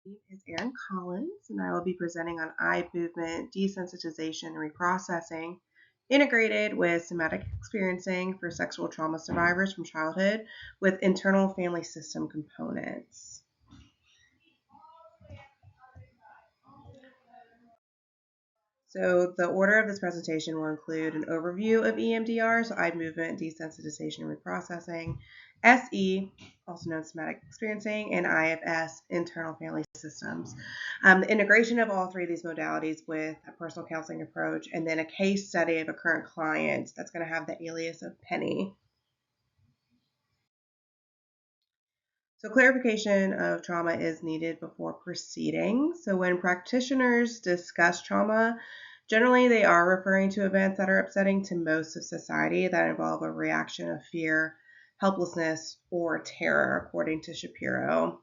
My name is Erin Collins, and I will be presenting on eye movement desensitization and reprocessing integrated with somatic experiencing for sexual trauma survivors from childhood with internal family system components. So the order of this presentation will include an overview of EMDR, so eye movement, desensitization, and reprocessing, SE, also known as somatic experiencing, and IFS, internal family systems. The integration of all three of these modalities with a personal counseling approach, and then a case study of a current client that's going to have the alias of Penny. So clarification of trauma is needed before proceeding. So when practitioners discuss trauma, generally they are referring to events that are upsetting to most of society that involve a reaction of fear, helplessness, or terror, according to Shapiro.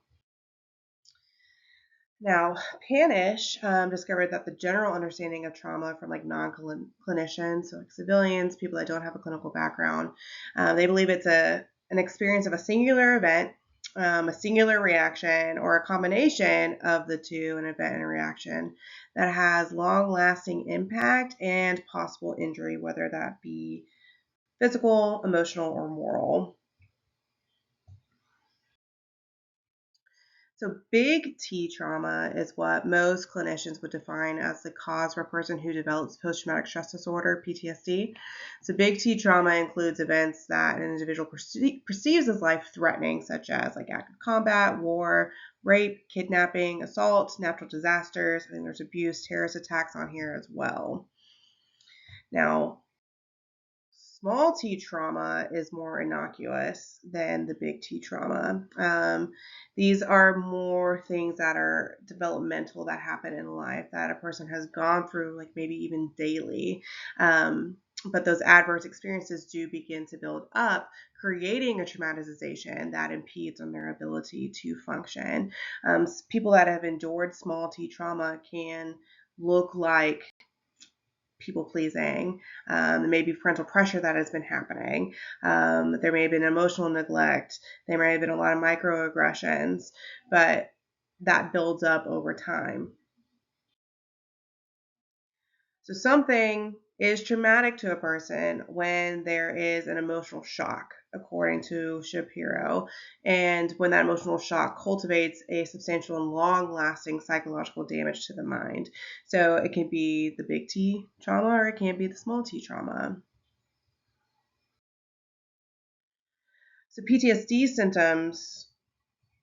Now, Panish discovered that the general understanding of trauma from like non-clinicians, so like civilians, people that don't have a clinical background, they believe it's an experience of a singular event, a singular reaction, or a combination of the two, an event and a reaction that has long-lasting impact and possible injury, whether that be physical, emotional, or moral. So, big T trauma is what most clinicians would define as the cause for a person who develops post traumatic stress disorder, PTSD. So, big T trauma includes events that an individual perceives as life threatening, such as like active combat, war, rape, kidnapping, assault, natural disasters. I think there's abuse, terrorist attacks on here as well. Now, small t trauma is more innocuous than the big T trauma. These are more things that are developmental that happen in life that a person has gone through, like maybe even daily. But those adverse experiences do begin to build up, creating a traumatization that impedes on their ability to function. People that have endured small t trauma can look like people pleasing. There may be parental pressure that has been happening. There may have been emotional neglect. There may have been a lot of microaggressions, but that builds up over time. So something is traumatic to a person when there is an emotional shock, according to Shapiro, and when that emotional shock cultivates a substantial and long lasting psychological damage to the mind. So it can be the big T trauma or it can be the small t trauma. So PTSD symptoms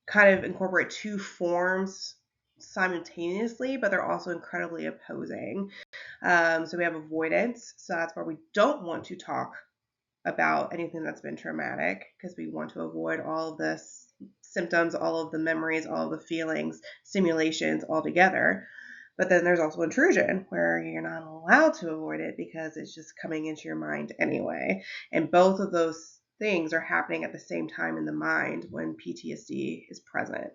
kind of incorporate two forms simultaneously, but they're also incredibly opposing. So we have avoidance. So that's where we don't want to talk about anything that's been traumatic because we want to avoid all of the symptoms, all of the memories, all of the feelings, simulations altogether. But then there's also intrusion where you're not allowed to avoid it because it's just coming into your mind anyway. And both of those things are happening at the same time in the mind when PTSD is present.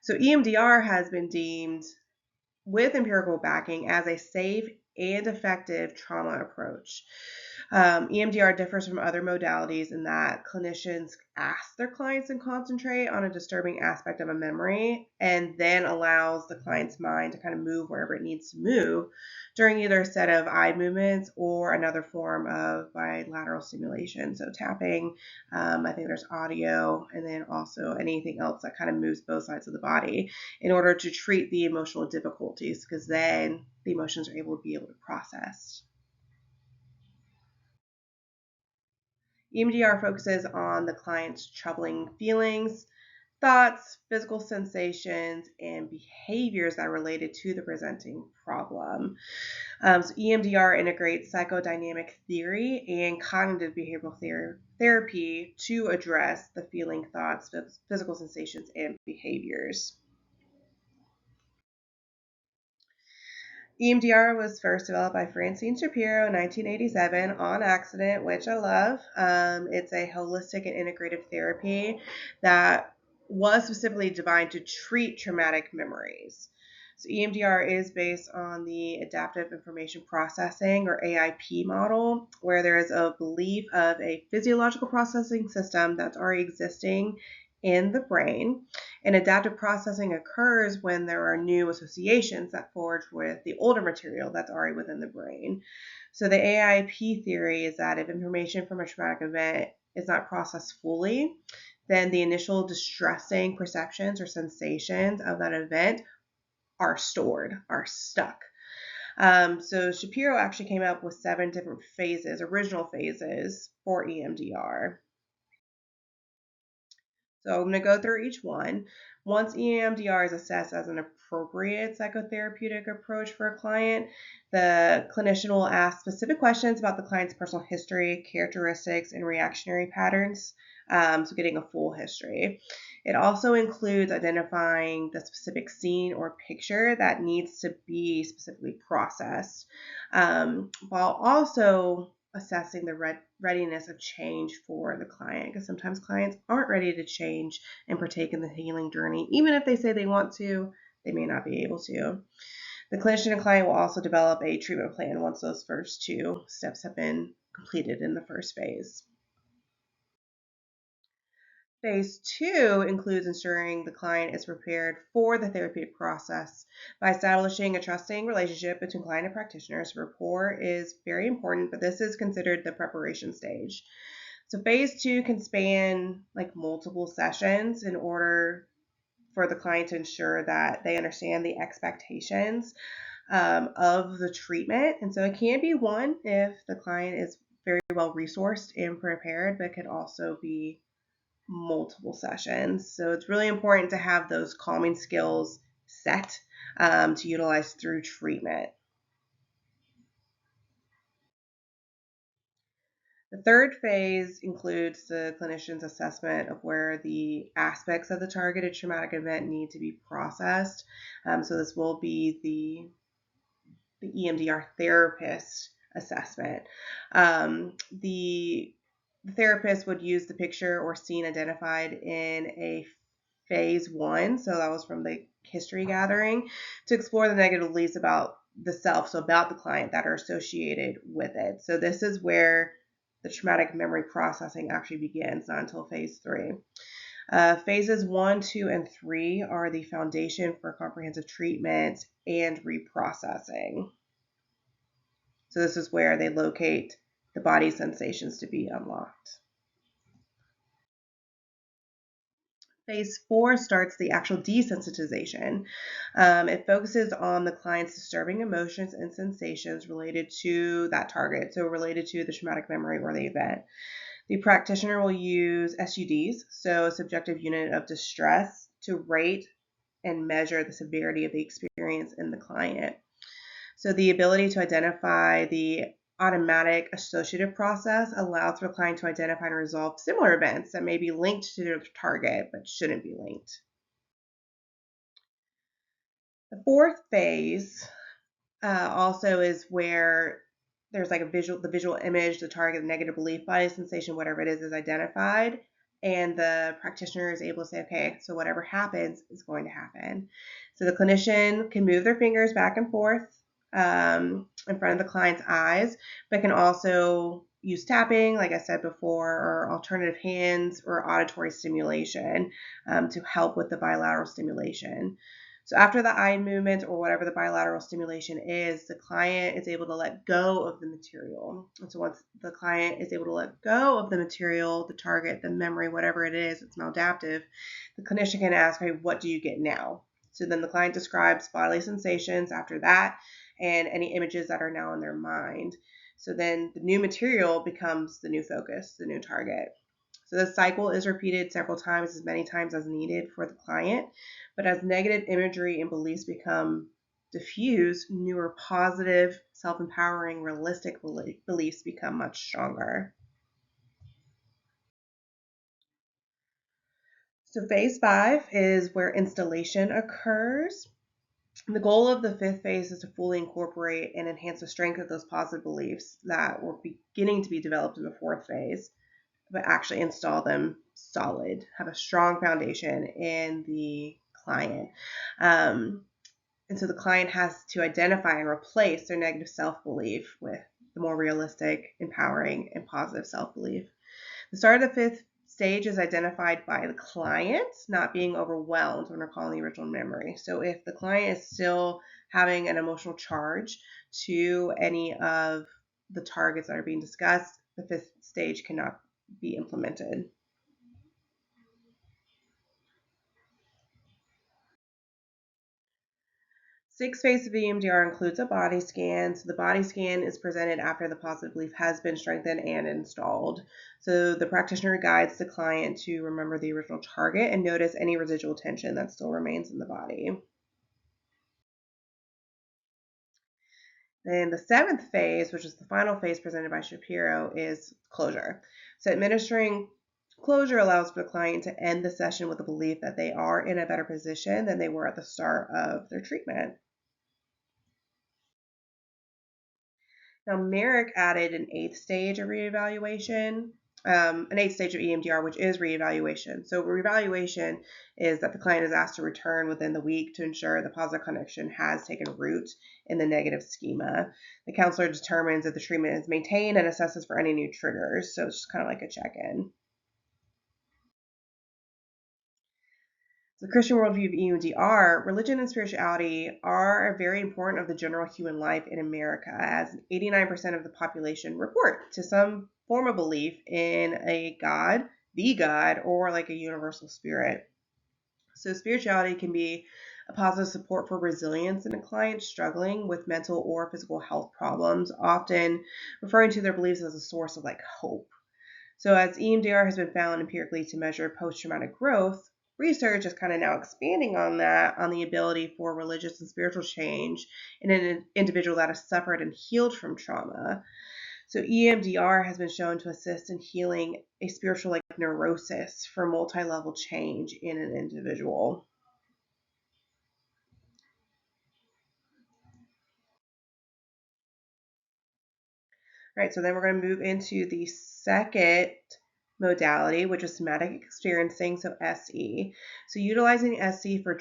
So EMDR has been deemed with empirical backing as a safe and effective trauma approach. EMDR differs from other modalities in that clinicians ask their clients to concentrate on a disturbing aspect of a memory and then allows the client's mind to kind of move wherever it needs to move during either a set of eye movements or another form of bilateral stimulation. So tapping, I think there's audio, and then also anything else that kind of moves both sides of the body in order to treat the emotional difficulties because then the emotions are able to be able to process. EMDR focuses on the client's troubling feelings, thoughts, physical sensations, and behaviors that are related to the presenting problem. So EMDR integrates psychodynamic theory and cognitive behavioral therapy to address the feeling, thoughts, physical sensations, and behaviors. EMDR was first developed by Francine Shapiro in 1987 on accident, which I love. It's a holistic and integrative therapy that was specifically designed to treat traumatic memories. So EMDR is based on the adaptive information processing or AIP model, where there is a belief of a physiological processing system that's already existing in the brain, and adaptive processing occurs when there are new associations that forge with the older material that's already within the brain. So the AIP theory is that if information from a traumatic event is not processed fully, then the initial distressing perceptions or sensations of that event are stored, are stuck. So Shapiro actually came up with 7 different phases, original phases for EMDR. So I'm going to go through each one. Once EMDR is assessed as an appropriate psychotherapeutic approach for a client, the clinician will ask specific questions about the client's personal history, characteristics, and reactionary patterns. So getting a full history. It also includes identifying the specific scene or picture that needs to be specifically processed, while also assessing the readiness of change for the client, because sometimes clients aren't ready to change and partake in the healing journey. Even if they say they want to, they may not be able to. The clinician and client will also develop a treatment plan once those first 2 steps have been completed in the first phase. Phase 2 includes ensuring the client is prepared for the therapeutic process by establishing a trusting relationship between client and practitioners. Rapport is very important, but this is considered the preparation stage. So phase 2 can span like multiple sessions in order for the client to ensure that they understand the expectations of the treatment. And so it can be one if the client is very well resourced and prepared, but it could also be multiple sessions. So it's really important to have those calming skills set to utilize through treatment. The third phase includes the clinician's assessment of where the aspects of the targeted traumatic event need to be processed. So this will be the EMDR therapist assessment. The therapist would use the picture or scene identified in a phase 1, so that was from the history gathering, to explore the negative beliefs about the self, so about the client, that are associated with it. So this is where the traumatic memory processing actually begins, not until phase 3. Phases 1, 2, and 3 are the foundation for comprehensive treatment and reprocessing. So this is where they locate the body sensations to be unlocked. Phase 4 starts the actual desensitization. It focuses on the client's disturbing emotions and sensations related to that target, so related to the traumatic memory or the event. The practitioner will use SUDs, so a subjective unit of distress, to rate and measure the severity of the experience in the client. So the ability to identify the automatic associative process allows for the client to identify and resolve similar events that may be linked to their target but shouldn't be linked. The fourth phase also is where there's like the visual image, the target, the negative belief, body sensation, whatever it is identified, and the practitioner is able to say, okay, so whatever happens is going to happen. So the clinician can move their fingers back and forth in front of the client's eyes, but can also use tapping, like I said before, or alternative hands or auditory stimulation to help with the bilateral stimulation. So after the eye movement or whatever the bilateral stimulation is, the client is able to let go of the material. And so once the client is able to let go of the material, the target, the memory, whatever it is, it's maladaptive, the clinician can ask, hey, what do you get now? So then the client describes bodily sensations after that and any images that are now in their mind. So then the new material becomes the new focus, the new target. So the cycle is repeated several times, as many times as needed for the client. But as negative imagery and beliefs become diffused, newer positive, self-empowering, realistic beliefs become much stronger. So phase 5 is where installation occurs. The goal of the 5th phase is to fully incorporate and enhance the strength of those positive beliefs that were beginning to be developed in the 4th phase, but actually install them solid, have a strong foundation in the client. And so the client has to identify and replace their negative self-belief with the more realistic, empowering, and positive self-belief. The start of the 5th stage is identified by the client not being overwhelmed when recalling the original memory. So if the client is still having an emotional charge to any of the targets that are being discussed, the fifth stage cannot be implemented. Sixth phase of EMDR includes a body scan. So the body scan is presented after the positive belief has been strengthened and installed. So the practitioner guides the client to remember the original target and notice any residual tension that still remains in the body. Then the seventh phase, which is the final phase presented by Shapiro, is closure. So administering closure allows for the client to end the session with the belief that they are in a better position than they were at the start of their treatment. Now, Merrick added an eighth stage of reevaluation, an eighth stage of EMDR, which is reevaluation. So, reevaluation is that the client is asked to return within the week to ensure the positive connection has taken root in the negative schema. The counselor determines if the treatment is maintained and assesses for any new triggers. So, it's just kind of like a check in. The Christian worldview of EMDR, religion and spirituality are very important of the general human life in America, as 89% of the population report to some form of belief in a God, the God, or like a universal spirit. So spirituality can be a positive support for resilience in a client struggling with mental or physical health problems, often referring to their beliefs as a source of like hope. So as EMDR has been found empirically to measure post-traumatic growth, research is kind of now expanding on that, on the ability for religious and spiritual change in an individual that has suffered and healed from trauma. So EMDR has been shown to assist in healing a spiritual like neurosis for multi-level change in an individual. Right, so then we're going to move into the second modality, which is somatic experiencing, so SE. So utilizing SE for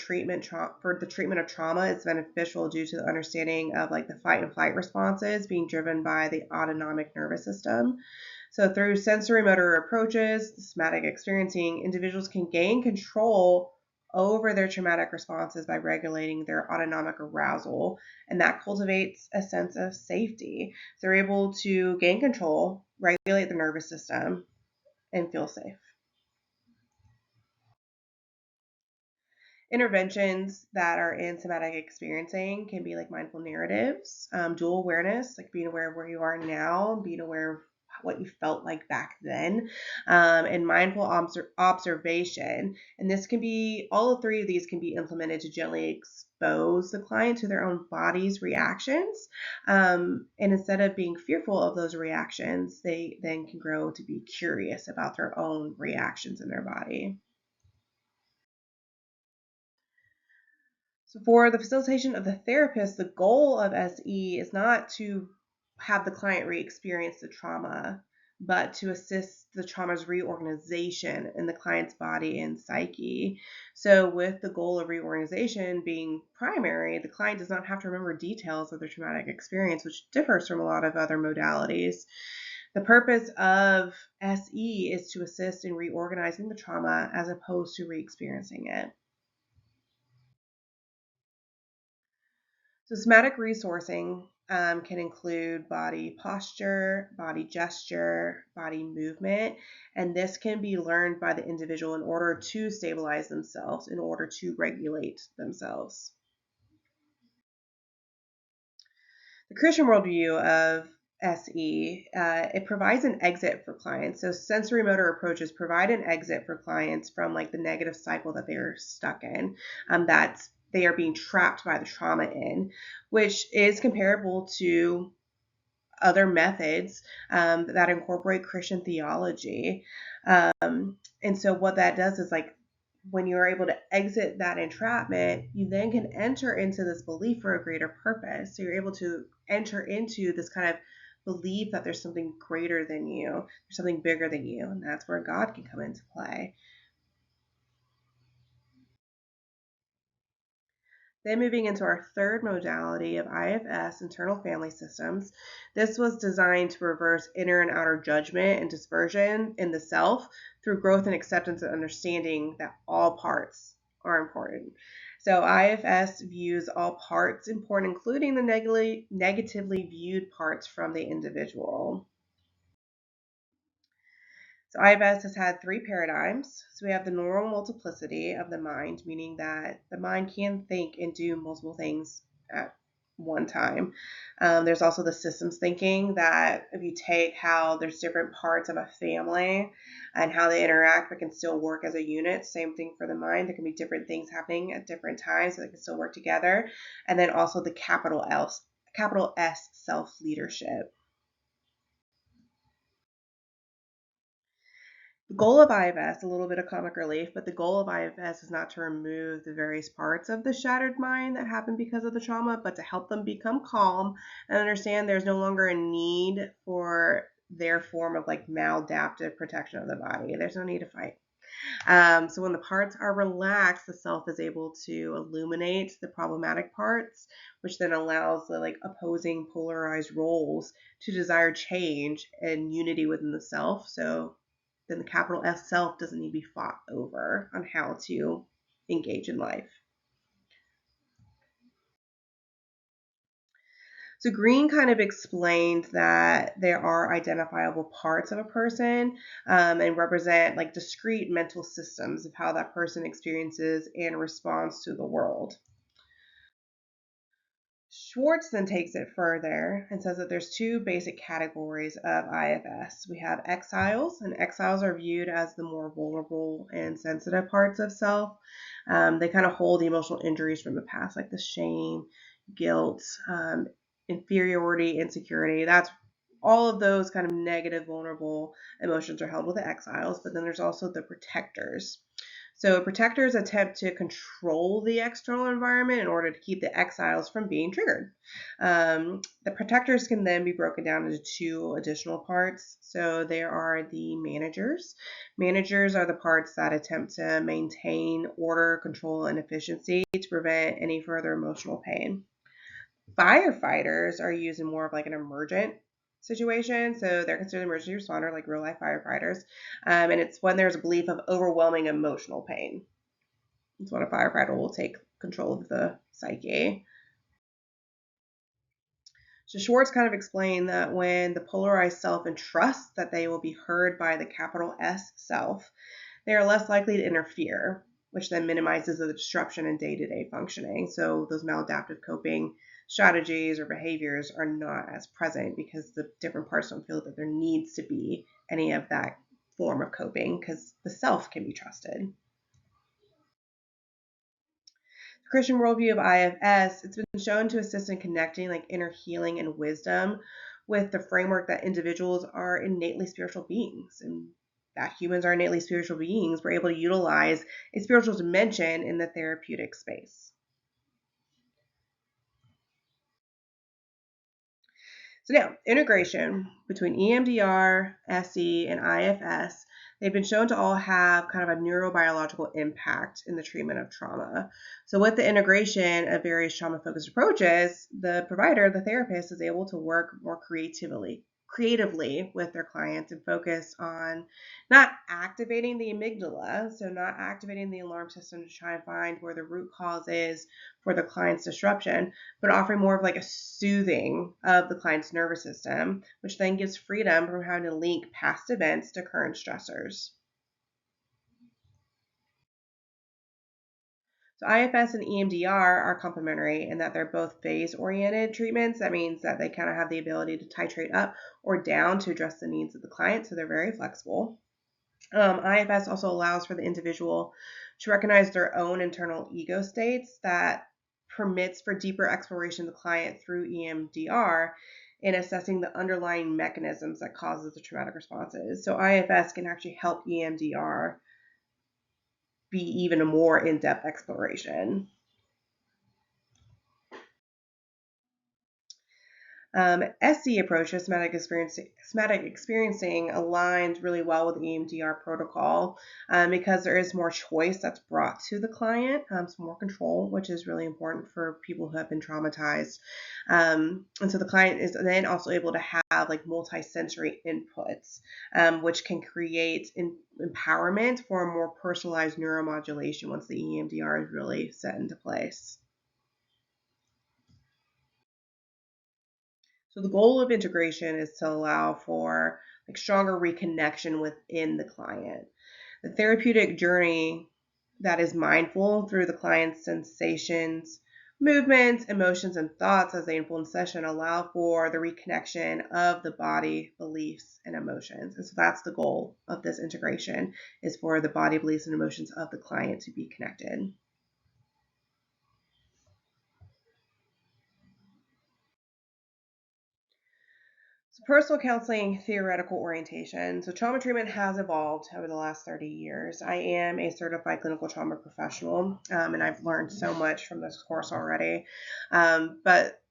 for the treatment of trauma is beneficial due to the understanding of like the fight and flight responses being driven by the autonomic nervous system. So through sensory motor approaches, somatic experiencing, individuals can gain control over their traumatic responses by regulating their autonomic arousal, and that cultivates a sense of safety. So they're able to gain control, regulate the nervous system, and feel safe. Interventions that are in somatic experiencing can be like mindful narratives, dual awareness, like being aware of where you are now, being aware of what you felt like back then, and mindful observation. And this can be, all three of these can be implemented to gently expose the client to their own body's reactions. And instead of being fearful of those reactions, they then can grow to be curious about their own reactions in their body. So for the facilitation of the therapist, the goal of SE is not to have the client re-experience the trauma, but to assist the trauma's reorganization in the client's body and psyche. So with the goal of reorganization being primary, the client does not have to remember details of their traumatic experience, which differs from a lot of other modalities. The purpose of SE is to assist in reorganizing the trauma as opposed to re-experiencing it. So somatic resourcing can include body posture, body gesture, body movement, and this can be learned by the individual in order to stabilize themselves, in order to regulate themselves. The Christian worldview of SE, it provides an exit for clients. So sensory motor approaches provide an exit for clients from like the negative cycle that they're stuck in. That's they are being trapped by the trauma in, which is comparable to other methods that incorporate Christian theology. And so what that does is like when you're able to exit that entrapment, you then can enter into this belief for a greater purpose. So you're able to enter into this kind of belief that there's something greater than you, there's something bigger than you, and that's where God can come into play. Then moving into our third modality of IFS, internal family systems. This was designed to reverse inner and outer judgment and dispersion in the self through growth and acceptance and understanding that all parts are important. So IFS views all parts important, including the negatively viewed parts from the individual. So IFS has had three paradigms. So we have the normal multiplicity of the mind, meaning that the mind can think and do multiple things at one time. There's also the systems thinking, that if you take how there's different parts of a family and how they interact but can still work as a unit, same thing for the mind. There can be different things happening at different times so they can still work together. And then also the capital S self leadership. The goal of IFS, a little bit of comic relief, but the goal of IFS is not to remove the various parts of the shattered mind that happened because of the trauma, but to help them become calm and understand there's no longer a need for their form of like maladaptive protection of the body. There's no need to fight. So when the parts are relaxed, the self is able to illuminate the problematic parts, which then allows the like opposing polarized roles to desire change and unity within the self. So then the capital S self doesn't need to be fought over on how to engage in life. So Green kind of explained that there are identifiable parts of a person and represent like discrete mental systems of how that person experiences and responds to the world. Schwartz then takes it further and says that there's two basic categories of IFS. We have exiles, and exiles are viewed as the more vulnerable and sensitive parts of self. They kind of hold the emotional injuries from the past, like the shame, guilt, inferiority, insecurity. That's all of those kind of negative, vulnerable emotions are held with the exiles. But then there's also the protectors. So protectors attempt to control the external environment in order to keep the exiles from being triggered. The protectors can then be broken down into two additional parts. So there are the managers. Managers are the parts that attempt to maintain order, control, and efficiency to prevent any further emotional pain. Firefighters are used in more of like an emergent situation. So they're considered emergency responder, like real life firefighters. And it's when there's a belief of overwhelming emotional pain. It's when a firefighter will take control of the psyche. So Schwartz kind of explained that when the polarized self entrusts that they will be heard by the capital S self, they are less likely to interfere, which then minimizes the disruption in day-to-day functioning. So those maladaptive coping strategies or behaviors are not as present because the different parts don't feel that there needs to be any of that form of coping because the self can be trusted. The Christian worldview of IFS, it's been shown to assist in connecting like inner healing and wisdom with the framework that individuals are innately spiritual beings and that humans are innately spiritual beings. We're able to utilize a spiritual dimension in the therapeutic space. So now, integration between EMDR, SE, and IFS, they've been shown to all have kind of a neurobiological impact in the treatment of trauma. So with the integration of various trauma-focused approaches, the provider, the therapist, is able to work more creatively with their clients and focus on not activating the amygdala, so not activating the alarm system to try and find where the root cause is for the client's disruption, but offering more of like a soothing of the client's nervous system, which then gives freedom from having to link past events to current stressors. So IFS and EMDR are complementary in that they're both phase-oriented treatments. That means that they kind of have the ability to titrate up or down to address the needs of the client, so they're very flexible. IFS also allows for the individual to recognize their own internal ego states that permits for deeper exploration of the client through EMDR in assessing the underlying mechanisms that causes the traumatic responses. So IFS can actually help EMDR be even a more in-depth exploration. SE approach, somatic experiencing, aligns really well with the EMDR protocol because there is more choice that's brought to the client, so more control, which is really important for people who have been traumatized. And so the client is then also able to have like multi-sensory inputs, which can create empowerment for a more personalized neuromodulation once the EMDR is really set into place. So the goal of integration is to allow for like stronger reconnection within the client. The therapeutic journey that is mindful through the client's sensations, movements, emotions, and thoughts as they influence session allow for the reconnection of the body, beliefs, and emotions. And so that's the goal of this integration, is for the body, beliefs, and emotions of the client to be connected. So personal counseling theoretical orientation. So trauma treatment has evolved over the last 30 years. I am a certified clinical trauma professional, and I've learned so much from this course already. But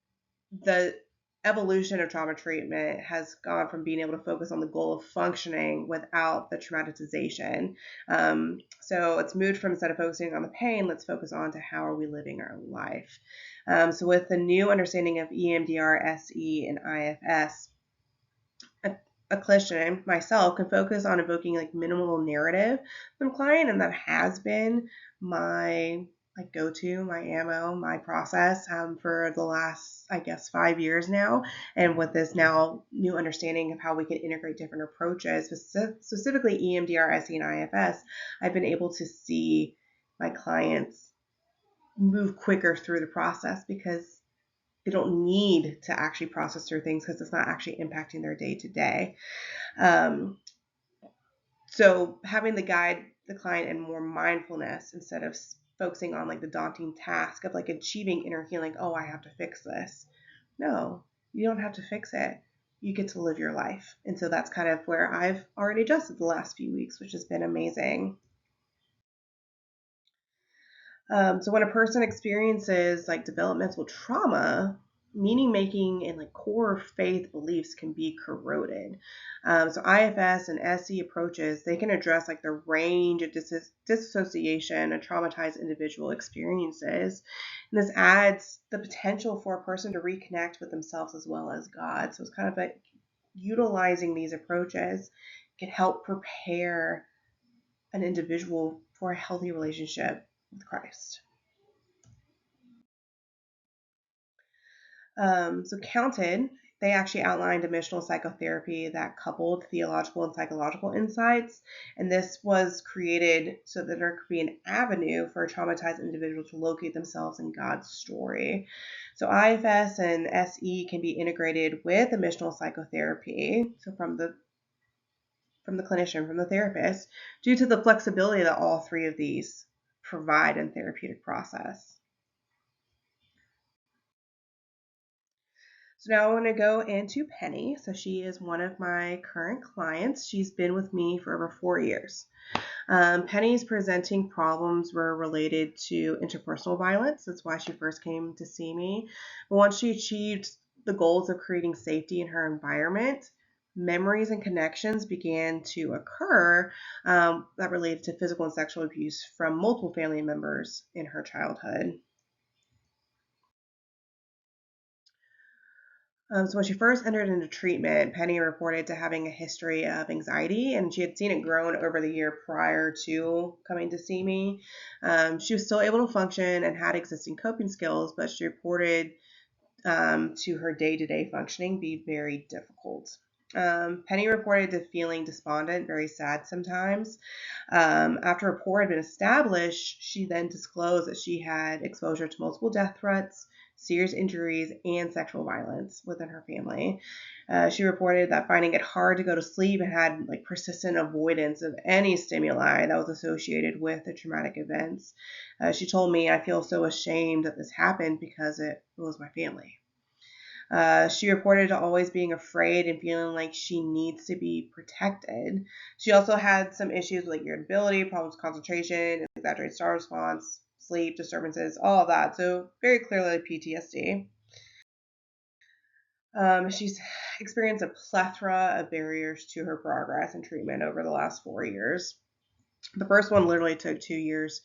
the evolution of trauma treatment has gone from being able to focus on the goal of functioning without the traumatization. So it's moved from, instead of focusing on the pain, let's focus on to how are we living our life. So with the new understanding of EMDR, SE, and IFS, a clinician myself can focus on evoking like minimal narrative from client, and that has been my like go-to, my ammo, my process for the last, I guess, 5 years now. And with this now new understanding of how we can integrate different approaches, specifically EMDR, SE, and IFS, I've been able to see my clients move quicker through the process because they don't need to actually process through things because it's not actually impacting their day to day. So having the guide the client in more mindfulness instead of focusing on like the daunting task of like achieving inner healing. Oh, I have to fix this. No, you don't have to fix it. You get to live your life. And so that's kind of where I've already adjusted the last few weeks, which has been amazing. So when a person experiences like developmental trauma, meaning making and like core faith beliefs can be corroded. So IFS and SE approaches, they can address like the range of disassociation and traumatized individual experiences. And this adds the potential for a person to reconnect with themselves as well as God. So it's kind of like utilizing these approaches can help prepare an individual for a healthy relationship with Christ. So Counted, they actually outlined a missional psychotherapy that coupled theological and psychological insights. And this was created so that there could be an avenue for a traumatized individual to locate themselves in God's story. So IFS and SE can be integrated with a missional psychotherapy. So from the clinician, from the therapist, due to the flexibility that all three of these provide in therapeutic process. So now I want to go into Penny. So she is one of my current clients. She's been with me for over 4 years. Penny's presenting problems were related to interpersonal violence. That's why she first came to see me. But once she achieved the goals of creating safety in her environment, memories and connections began to occur that related to physical and sexual abuse from multiple family members in her childhood. So when she first entered into treatment, Penny reported to having a history of anxiety, and she had seen it grown over the year prior to coming to see me. She was still able to function and had existing coping skills, but she reported to her day-to-day functioning be very difficult. Penny reported to feeling despondent, very sad sometimes. After rapport had been established, she then disclosed that she had exposure to multiple death threats, serious injuries, and sexual violence within her family. She reported that finding it hard to go to sleep and had like persistent avoidance of any stimuli that was associated with the traumatic events. She told me, I feel so ashamed that this happened because it was my family. She reported to always being afraid and feeling like she needs to be protected. She also had some issues with like irritability, problems with concentration, exaggerated star response, sleep disturbances, all of that. So very clearly PTSD. She's experienced a plethora of barriers to her progress and treatment over the last 4 years. The first one literally took 2 years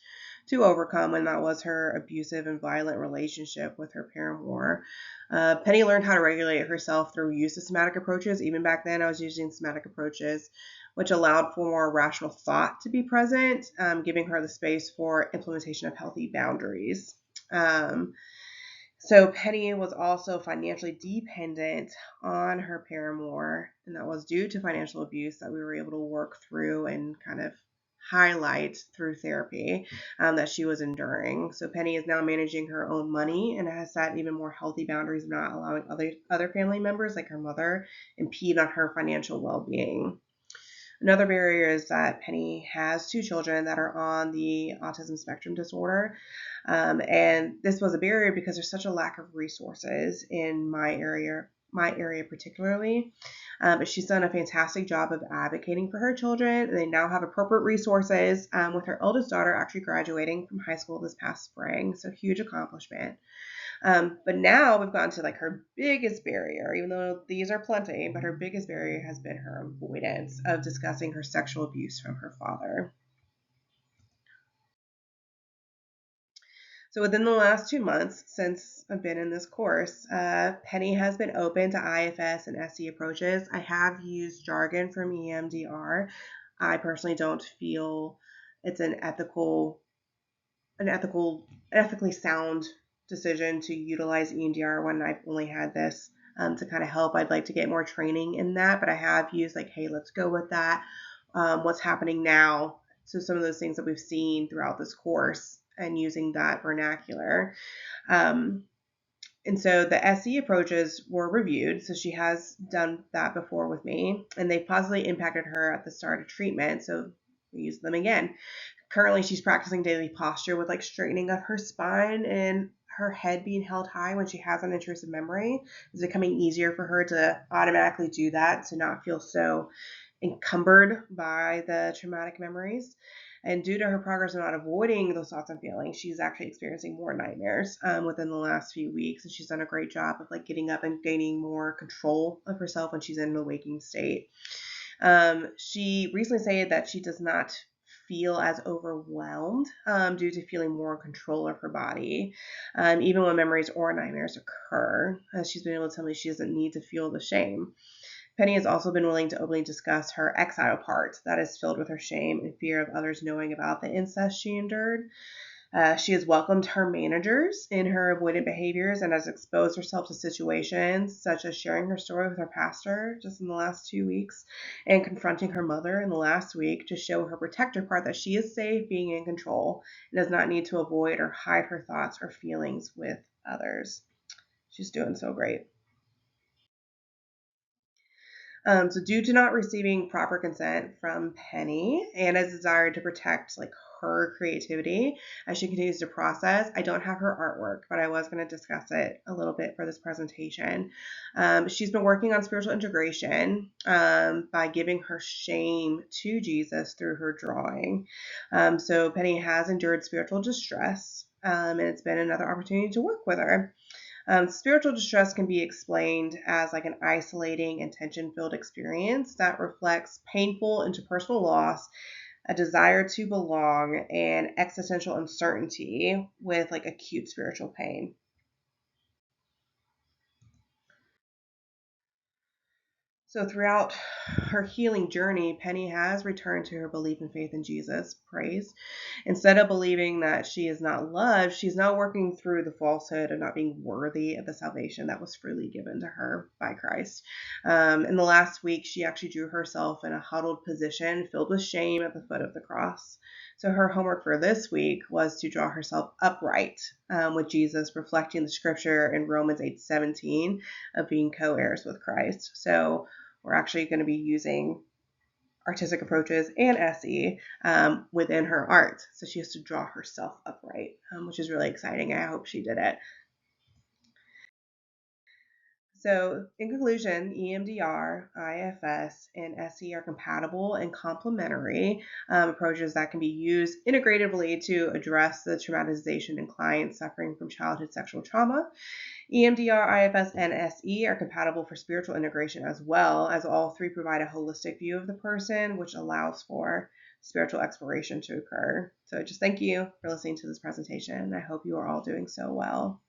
to overcome, and that was her abusive and violent relationship with her paramour. Penny learned how to regulate herself through use of somatic approaches. Even back then, I was using somatic approaches, which allowed for more rational thought to be present, giving her the space for implementation of healthy boundaries. So Penny was also financially dependent on her paramour, and that was due to financial abuse that we were able to work through and kind of highlight through therapy that she was enduring. So Penny is now managing her own money and has set even more healthy boundaries of not allowing other family members like her mother impede on her financial well-being. Another barrier is that Penny has two children that are on the autism spectrum disorder. And this was a barrier because there's such a lack of resources in my area particularly. But she's done a fantastic job of advocating for her children. And they now have appropriate resources, with her eldest daughter actually graduating from high school this past spring. So huge accomplishment. But now we've gotten to like her biggest barrier, even though these are plenty, but her biggest barrier has been her avoidance of discussing her sexual abuse from her father. So within the last 2 months since I've been in this course, Penny has been open to IFS and SE approaches. I have used jargon from EMDR. I personally don't feel it's ethically sound decision to utilize EMDR when I've only had this to kind of help. I'd like to get more training in that, but I have used like, hey, let's go with that. What's happening now? So some of those things that we've seen throughout this course and using that vernacular. Um, and so the SE approaches were reviewed. So she has done that before with me, and they positively impacted her at the start of treatment. So we use them again. Currently, she's practicing daily posture with like straightening of her spine and her head being held high when she has an intrusive memory. It's becoming easier for her to automatically do that to not feel so encumbered by the traumatic memories. And due to her progress in not avoiding those thoughts and feelings, she's actually experiencing more nightmares within the last few weeks. And she's done a great job of like getting up and gaining more control of herself when she's in the waking state. She recently said that she does not feel as overwhelmed due to feeling more in control of her body, even when memories or nightmares occur. She's been able to tell me she doesn't need to feel the shame. Penny has also been willing to openly discuss her exile part that is filled with her shame and fear of others knowing about the incest she endured. She has welcomed her managers in her avoidant behaviors and has exposed herself to situations such as sharing her story with her pastor just in the last 2 weeks and confronting her mother in the last week to show her protector part that she is safe being in control and does not need to avoid or hide her thoughts or feelings with others. She's doing so great. So due to not receiving proper consent from Penny and a desire to protect like her creativity as she continues to process, I don't have her artwork, but I was going to discuss it a little bit for this presentation. She's been working on spiritual integration by giving her shame to Jesus through her drawing. So Penny has endured spiritual distress, and it's been another opportunity to work with her. Spiritual distress can be explained as like an isolating and tension-filled experience that reflects painful interpersonal loss, a desire to belong, and existential uncertainty with like acute spiritual pain. So throughout her healing journey, Penny has returned to her belief and faith in Jesus. Praise. Instead of believing that she is not loved, she's now working through the falsehood of not being worthy of the salvation that was freely given to her by Christ. In the last week, she actually drew herself in a huddled position filled with shame at the foot of the cross. So her homework for this week was to draw herself upright with Jesus, reflecting the scripture in Romans 8:17 of being co-heirs with Christ. So we're actually going to be using artistic approaches and SE within her art. So she has to draw herself upright, which is really exciting. I hope she did it. So, in conclusion, EMDR, IFS, and SE are compatible and complementary approaches that can be used integratively to address the traumatization in clients suffering from childhood sexual trauma. EMDR, IFS, and SE are compatible for spiritual integration as well, as all three provide a holistic view of the person, which allows for spiritual exploration to occur. So, just thank you for listening to this presentation. I hope you are all doing so well.